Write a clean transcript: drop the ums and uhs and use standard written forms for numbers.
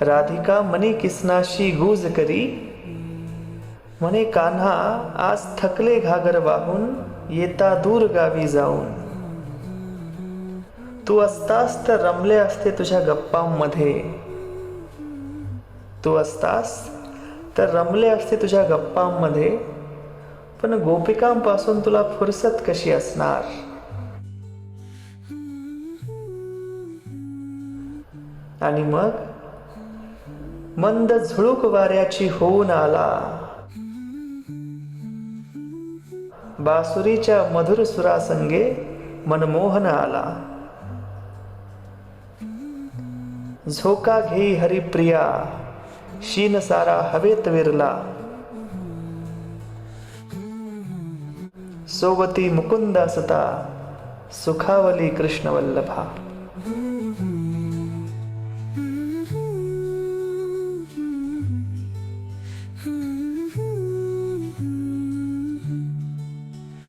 राधिका मनी किसनाशी गुज करी, म्हणे कान्हा आज थकले घागर वाहून, येता दूर गावी जाऊन. तू असतास तर रमले असते तुझ्या गप्पांमध्ये, तू असतास तर रमले असते तुझ्या गप्पांमध्ये, पण गोपिकांपासून तुला फुरसत कशी असणार. आणि मग मंद झुळूक वाऱ्याची होऊन आला, बासुरीच्या मधुर सुरासंगे मनमोहन आला. झोका घेई हरिप्रिया, शीन सारा हवेत विरला. सोबती मुकुंद असता, सुखावली कृष्ण वल्लभा.